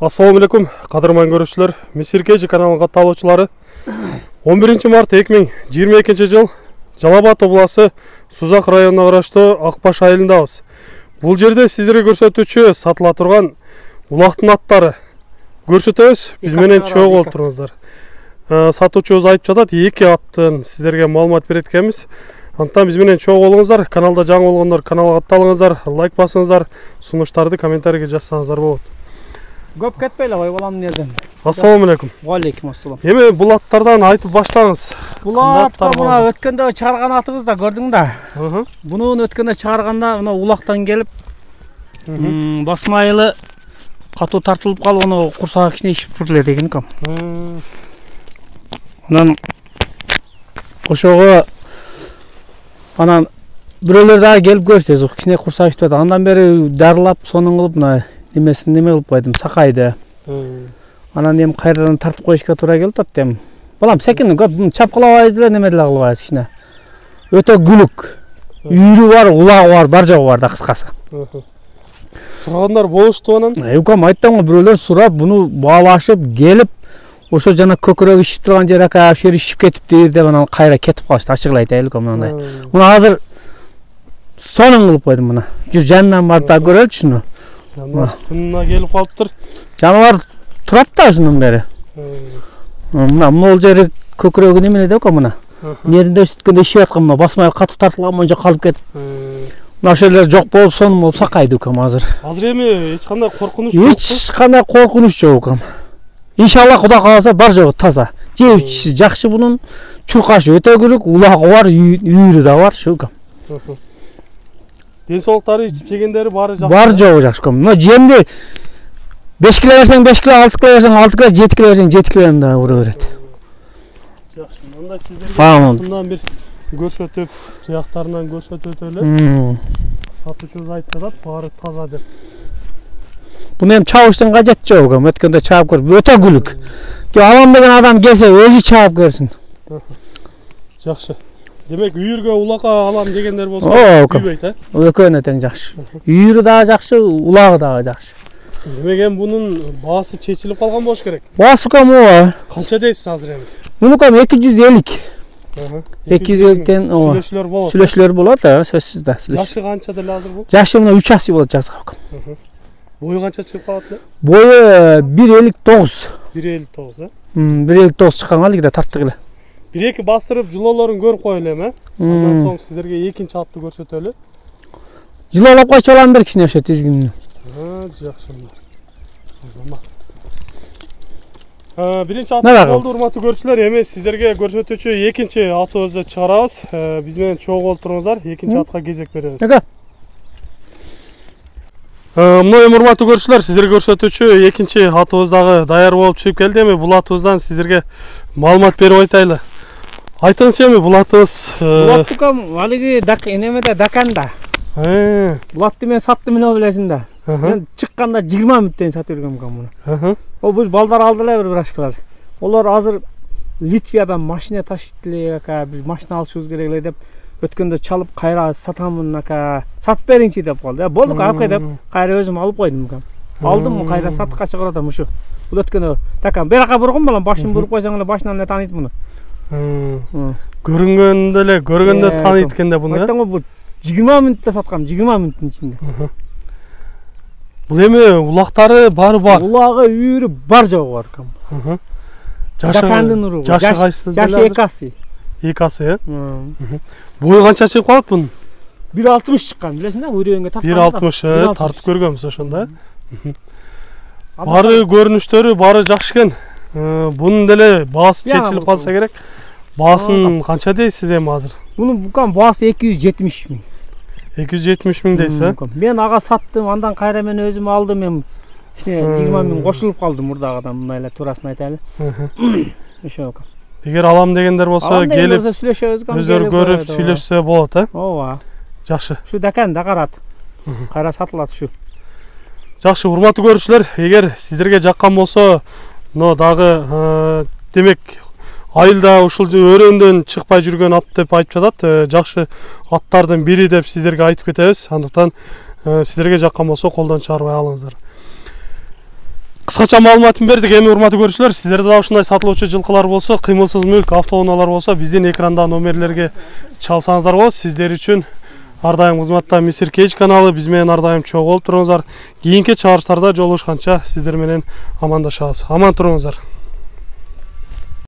Assalamu alaikum, qadırman görüşçüler. Misirkeji kanalının katılımcıları. 11 mart 2022 жыл Жалал-Абад обласы Сузак районуна караштуу Акбаш айылындабыз. Бул жерде сиздерге көрсөтүүчү сатыла турган улактын аттары көрсөтөбүз. Биз менен чогуу болуп туруңуздар. Сатуучубуз айтып жатат, 2 аттын сиздерге маалымат берет экенбиз. Антан биз менен чогуу болуңуздар. Каналда жаңы болгондор каналга катталыңыздар, лайк басыңыздар, сунуштарды комментарийге жазсаңыздар болот. Көп кетпейле ой баламдын жерден. Ассаламу алейкум. Ва алейкум ассалам. Эми бул аттардан айтып баштаңыз. Бул атта мына өткөндө чыгарган атыбыз да көрдүң да. Бунун өткөндө чыгарганда мына улактан келип, басма айылы катуу тартылып калып, аны курсагы кичине ишип туруп экен кам. Анан ошого анан бирөөлөр дагы келип көрсөтөбүз, кичине курсак ишип атат. Андан бери дарылап, сонун кылып мына немесин неме кылып койдум, сакайды. Анан эми кайрадан тартып коюшка туура келип атат эми. Балам секин көп чапкылабайбыз эле, неме деле кылбайбыз кичине. Өтө күлүк. Үйрү бар, улагы бар жогу бар да кыскасы. Сурагандар болушту анан. Укам айттым го, бирөөлөр сурап, буну баалашып келип, ошо жана көкүрөк ишип турган жер ака ошо ишип кетиптир деп анан кайра кетип калышты. Ачык эле айтайлы укам мындай. Муну азыр сонун кылып койдум мына. Жүр жанынан барып да көрөлчү шуну. Жаныбар сынына келип калыптыр. Жаныбар турат да ушунун бери. Мына могул жери көкүрөгү немене деп ко мына. Неринде өстүткөндө ишип аткан мына басмай катуу тартылган боюнча калып кетип. Мына ошолор жок болуп сонун болуп сакайды укам азыр. Азыр эми эч кандай коркунуч жок. Эч кандай коркунуч жок укам. Иншалла Кудай кааласа бар жогу таза. Жеп ичиши жакшы бунун, чуркашы өтө күлүк, улагы бар, үйүрү да бар шу укам. Денсаулыктары ичип жегендери баары жакшы. Бар жогу жакшы укам. Мына жемди 5 кило берсең 5 кило, 6 кило берсең 6 кило, 7 кило берсең 7 кило да ура берет. Жакшы. Мындай сиздерге мындан бир көрсөтүп, жактарынан көрсөтөт эле. Сатуучубуз айтып жатат, баары таза деп. Буну эми чабыштын кажети жок укам. Өткөндө чаап көрүп, өтө күлүк. Алам деген адам келсе өзү чаап көрсүн. Жакшы. Демек үйүргө улакка алам дегендер болсо, күйбөйт, а? Экөөнө тең жакшы. Үйүрү дагы жакшы, улагы дагы жакшы. Демек эми бунун баасы чечилип калган болуш керек. Баасы кам ооба. Канча дейсиз азыр эми? Муну кам 250. 250тен ооба. Сүлөшүлөр болот. Сүлөшүлөр болот, сөзсүз да. Жашы канча деле азыр бул? Жашы мына 3 асый болот жазга кам. Бою канча чыгып калат эле? Бою 1.59. 1.59, а? 1.59 чыкканга эле тарттык эле. 1-2 бастырып жылоолорун көрүп коелу эми, андан соң сиздерге экинчи атты көрсөтөлү. Жылоолоп койчу балам бер кичине ошо тизгинди. Жакшы. Азамат. Биринчи ат болду, урматтуу көрүүчүлөр. Эми сиздерге көрсөтүүчү экинчи атыбызды чыгарабыз. Биз менен чогуу болуп туруңуздар. Экинчи атка кезек беребиз. Мына эми урматтуу көрүүчүлөр, сиздерге көрсөтүүчү экинчи атыбыз дагы даяр болуп чыгып келди. Эми бул атыбыздан сиздерге маалымат берип айтайлы. Айтыңыз эми бул атыбыз. Бул атты кам алиги немеде Даканда. Бул атты мен саттым эле билесиң да. Мен чыкканда 20 мүнөттөн сатып жүргөм кам муну. Бул балдар алды эле бир брашкалар. Олар азыр Литвиядан машина ташыйт эле ака, бир машина алышыбыз керек эле деп өткөндө чалып кайра сатамын ака. Сатып бериңчи деп калды. Болду алып деп кайра өзүм алып койдум кам. Алдым кайра сатыкка чыгарып атам ушу. Бул өткөндө такам берака бургун балам, башын буруп койсоң эле башынан эле тааныйт муну. Көрүнгөндө эле, көргөндө тааныйт экен да буну. Айттым го, бул 20 мүнөттө саткам, 20 мүнөттүн ичинде. Бул эми улактары баары бар. Улагы, үйүрү бар жогу бар кам. Дакандын уругу. Жашы кайсы? Жашы 2 асый. 2 асый, бою канча чыгып калат бунун? 1.60 чыккан, билесиң да, үрөңгө тартып. 1.60, тартып көргөнбүз ошондо. Баары көрүнүштөрү баары жакшы экен. Бунун деле баасы чечилип калса керек. Баасын канча дейсиз эми азыр? Бунун букан баасы 270 миң. 270 миң дейсиз, а? Мен ага саттым, андан кайра мен өзүм алдым, эми кичине 20 миң кошулуп калды мурдагыдан, мындай эле туурасын айтайлы. Ошо. Эгер алам дегендер болсо, келип өздөрү көрүп сүйлөшсө болот, а? Ооба. Жакшы. Ушу Даканда карат. Кайра сатылат ушу. Жакшы, урматтуу көрүүчүлөр, эгер сиздерге жаккан болсо, но дагы демек айылда ушул өрөөндөн чыкпай жүргөн ат деп айтып жатат. Жакшы аттардын бири деп сиздерге айтып кетебиз. Андыктан сиздерге жаккан болсо колдон чыгарбай алыңыздар. Кыскача маалыматын бердик. Эми урматтуу көрүүчүлөр, сиздерде да ушундай сатылуучу жылкылар болсо, кыймылсыз мүлк, автоунаалар болсо, биздин экранда номерлерге чалсаңыздар болот. Сиздер үчүн ар дайым кызматта Мисир Кейж каналы, биз менен ар дайым чогуу болуп туруңуздар. Кийинки чыгарыштарда жолугушканча сиздер менен амандашабыз. Аман туруңуздар.